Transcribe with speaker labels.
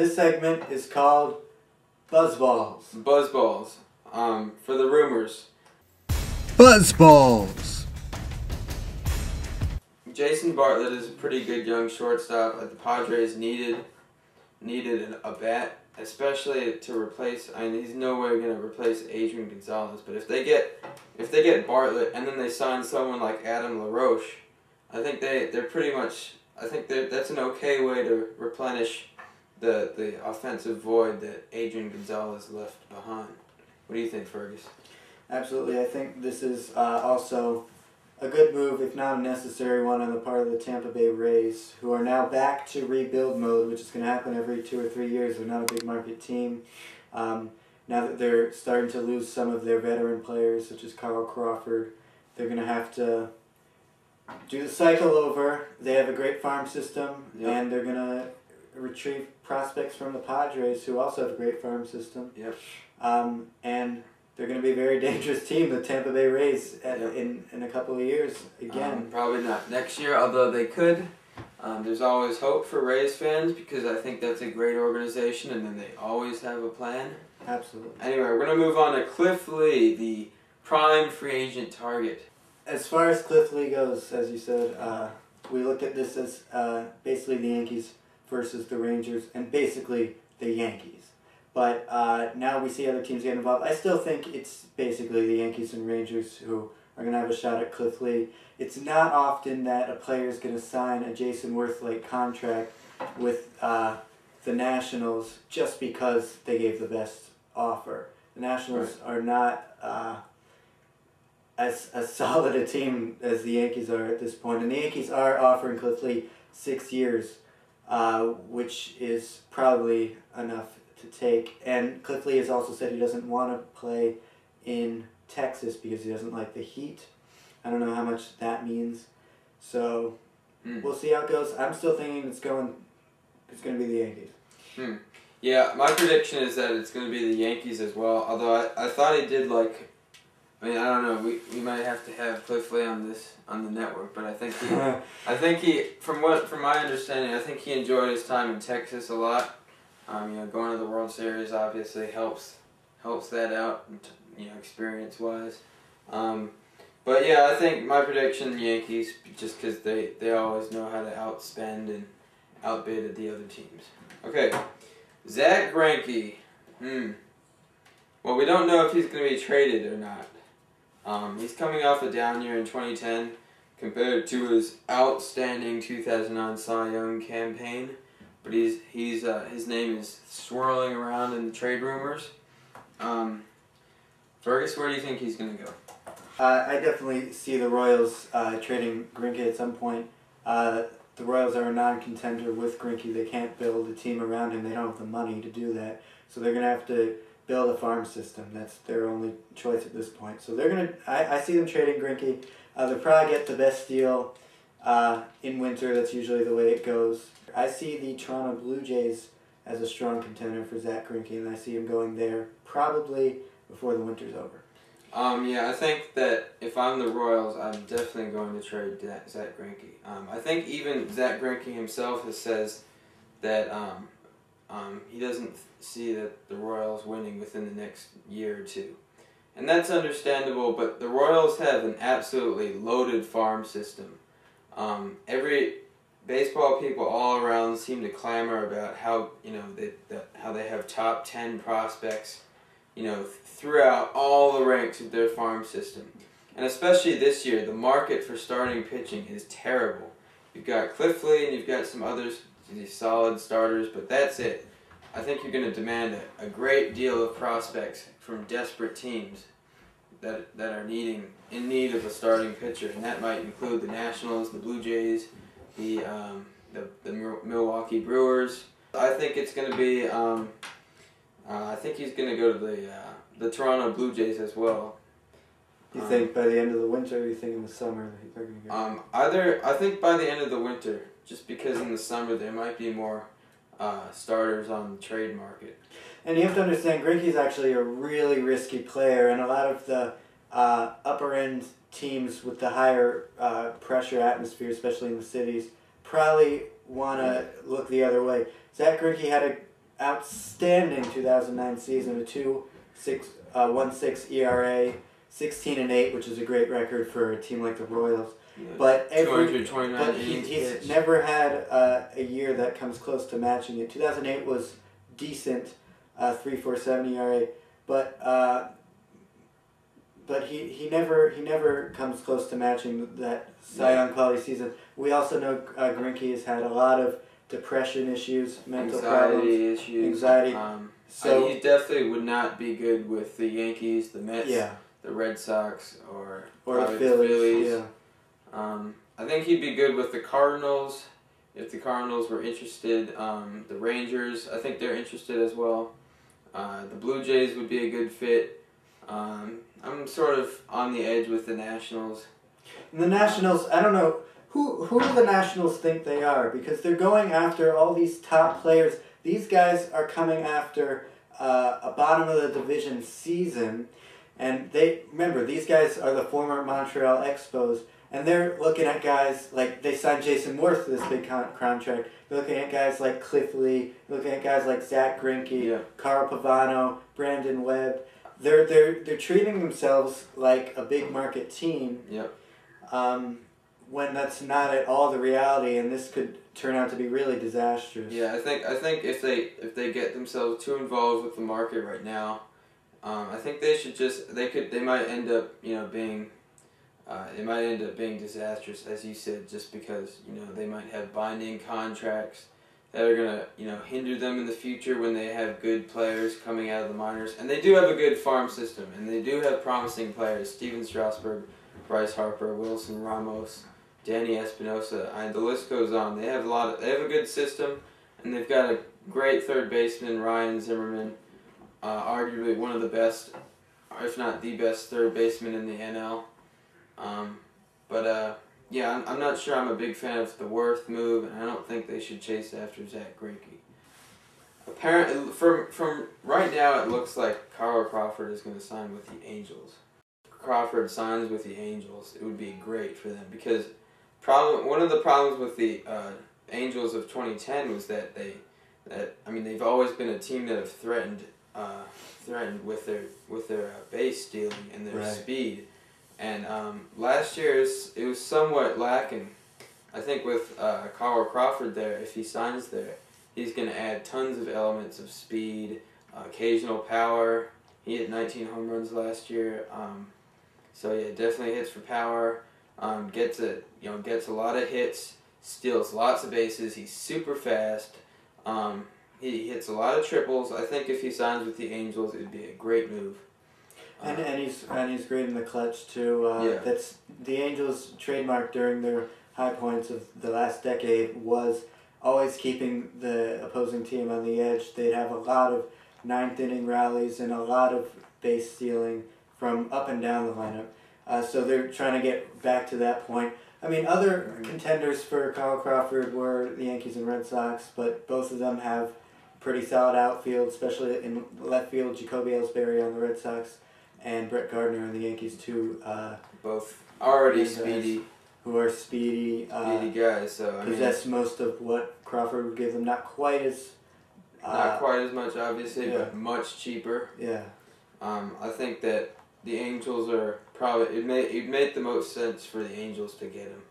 Speaker 1: This segment is called Buzzballs.
Speaker 2: Buzzballs. For the rumors.
Speaker 1: Buzzballs.
Speaker 2: Jason Bartlett is a pretty good young shortstop. The Padres needed a bat, especially to replace. I mean, he's nowhere going to replace Adrian Gonzalez. But if they get Bartlett and then they sign someone like Adam LaRoche, I think they're pretty much. I think that's an okay way to replenish the offensive void that Adrian Gonzalez left behind. What do you think, Fergus?
Speaker 1: Absolutely. I think this is also a good move, if not a necessary one, on the part of the Tampa Bay Rays, who are now back to rebuild mode, which is going to happen every 2 or 3 years. They're not a big market team. Now that they're starting to lose some of their veteran players, such as Carl Crawford, they're going to have to do the cycle over. They have a great farm system, and they're going to retrieve prospects from the Padres, who also have a great farm system.
Speaker 2: Yep.
Speaker 1: And they're going to be a very dangerous team, the Tampa Bay Rays, in a couple of years again.
Speaker 2: Probably not next year, although they could. There's always hope for Rays fans because I think that's a great organization, and then they always have a plan.
Speaker 1: Absolutely.
Speaker 2: Anyway, we're going to move on to Cliff Lee, the prime free agent target.
Speaker 1: As far as Cliff Lee goes, as you said, we looked at this as basically the Yankees versus the Rangers, and basically the Yankees. But now we see other teams get involved. I still think it's basically the Yankees and Rangers who are going to have a shot at Cliff Lee. It's not often that a player is going to sign a Jason Worth-like contract with the Nationals just because they gave the best offer. The Nationals are not as solid a team as the Yankees are at this point. And the Yankees are offering Cliff Lee 6 years, which is probably enough to take. And Cliff Lee has also said he doesn't want to play in Texas because he doesn't like the heat. I don't know how much that means. So we'll see how it goes. I'm still thinking it's going to be the Yankees.
Speaker 2: Yeah, my prediction is that it's going to be the Yankees as well. Although I thought he did like. I mean, I don't know. We might have to have Cliff Lee on the network, but I think he from my understanding, I think he enjoyed his time in Texas a lot. Going to the World Series obviously helps that out, experience wise. But yeah, I think my prediction Yankees, just because they always know how to outspend and outbid the other teams. Okay, Zach Greinke. Well, we don't know if he's going to be traded or not. He's coming off a down year in 2010 compared to his outstanding 2009 Cy Young campaign. But his name is swirling around in the trade rumors. Fergus, where do you think he's going to go?
Speaker 1: I definitely see the Royals trading Greinke at some point. The Royals are a non-contender with Greinke. They can't build a team around him. They don't have the money to do that. So they're going to have to build a farm system. That's their only choice at this point. So they're going to. I see them trading Greinke. They'll probably get the best deal in winter. That's usually the way it goes. I see the Toronto Blue Jays as a strong contender for Zach Greinke, and I see him going there probably before the winter's over.
Speaker 2: Yeah, I think that if I'm the Royals, I'm definitely going to trade Zach Greinke. I think even Zach Greinke himself says that he doesn't see that the Royals winning within the next year or two. And that's understandable, but the Royals have an absolutely loaded farm system. Every baseball people all around seem to clamor about how how they have top 10 prospects, throughout all the ranks of their farm system. And especially this year, the market for starting pitching is terrible. You've got Cliff Lee and you've got some others, these solid starters, but that's it. I think you're going to demand a great deal of prospects from desperate teams that are in need of a starting pitcher, and that might include the Nationals, the Blue Jays, the Milwaukee Brewers. I think it's going to be. I think he's going to go to the Toronto Blue Jays as well.
Speaker 1: You think by the end of the winter, or you think in the summer they're going to go?
Speaker 2: I think by the end of the winter, just because in the summer there might be more starters on the trade market.
Speaker 1: And you have to understand, Greinke's actually a really risky player, and a lot of the upper-end teams with the higher pressure atmosphere, especially in the cities, probably want to look the other way. Zach Greinke had outstanding 2009 season, a 1.6 ERA, 16-8, which is a great record for a team like the Royals.
Speaker 2: Yeah.
Speaker 1: But
Speaker 2: 229
Speaker 1: he's never had a year that comes close to matching it. 2008 was decent, 3.47 ERA, but he never comes close to matching that Cy Young quality season. We also know Greinke has had a lot of depression issues, mental problems, anxiety.
Speaker 2: So he definitely would not be good with the Yankees, the Mets, the Red Sox, or
Speaker 1: the Phillies. Yeah.
Speaker 2: I think he'd be good with the Cardinals if the Cardinals were interested. The Rangers, I think they're interested as well. The Blue Jays would be a good fit. I'm sort of on the edge with the Nationals.
Speaker 1: And the Nationals, I don't know, who do the Nationals think they are? Because they're going after all these top players. These guys are coming after a bottom of the division season. And remember, these guys are the former Montreal Expos. And they're looking at guys like, they signed Jason Worth to this big contract. They're looking at guys like Cliff Lee. They're looking at guys like Zach Greinke, Carl Pavano, Brandon Webb. They're treating themselves like a big market team.
Speaker 2: Yep.
Speaker 1: When that's not at all the reality, and this could turn out to be really disastrous.
Speaker 2: Yeah, I think if they get themselves too involved with the market right now, I think they should they might end up being disastrous, as you said, just because they might have binding contracts that are gonna hinder them in the future when they have good players coming out of the minors. And they do have a good farm system, and they do have promising players: Steven Strasburg, Bryce Harper, Wilson Ramos, Danny Espinosa, and the list goes on. They have a good system, and they've got a great third baseman, Ryan Zimmerman, arguably one of the best, if not the best, third baseman in the NL. I'm not sure I'm a big fan of the Worth move, and I don't think they should chase after Zach Greinke. Apparently, from right now, it looks like Carl Crawford is going to sign with the Angels. Crawford signs with the Angels, it would be great for them, because one of the problems with the Angels of 2010 was that they've always been a team that have threatened with their base stealing and their speed. And last year it was somewhat lacking. I think with Carl Crawford there, if he signs there, he's going to add tons of elements of speed, occasional power. He hit 19 home runs last year. Definitely hits for power. Gets a lot of hits, steals lots of bases. He's super fast. He hits a lot of triples. I think if he signs with the Angels, it would be a great move.
Speaker 1: And he's great in the clutch too. That's the Angels' trademark during their high points of the last decade was always keeping the opposing team on the edge. They'd have a lot of ninth inning rallies and a lot of base stealing from up and down the lineup. So they're trying to get back to that point. I mean, other contenders for Carl Crawford were the Yankees and Red Sox, but both of them have pretty solid outfield, especially in left field. Jacoby Ellsbury on the Red Sox and Brett Gardner on the Yankees too.
Speaker 2: Both already speedy.
Speaker 1: Who are speedy
Speaker 2: guys. So
Speaker 1: possess most of what Crawford would give them. Not quite as
Speaker 2: much, obviously, but much cheaper.
Speaker 1: Yeah.
Speaker 2: I think that the Angels are probably it'd make the most sense for the Angels to get him.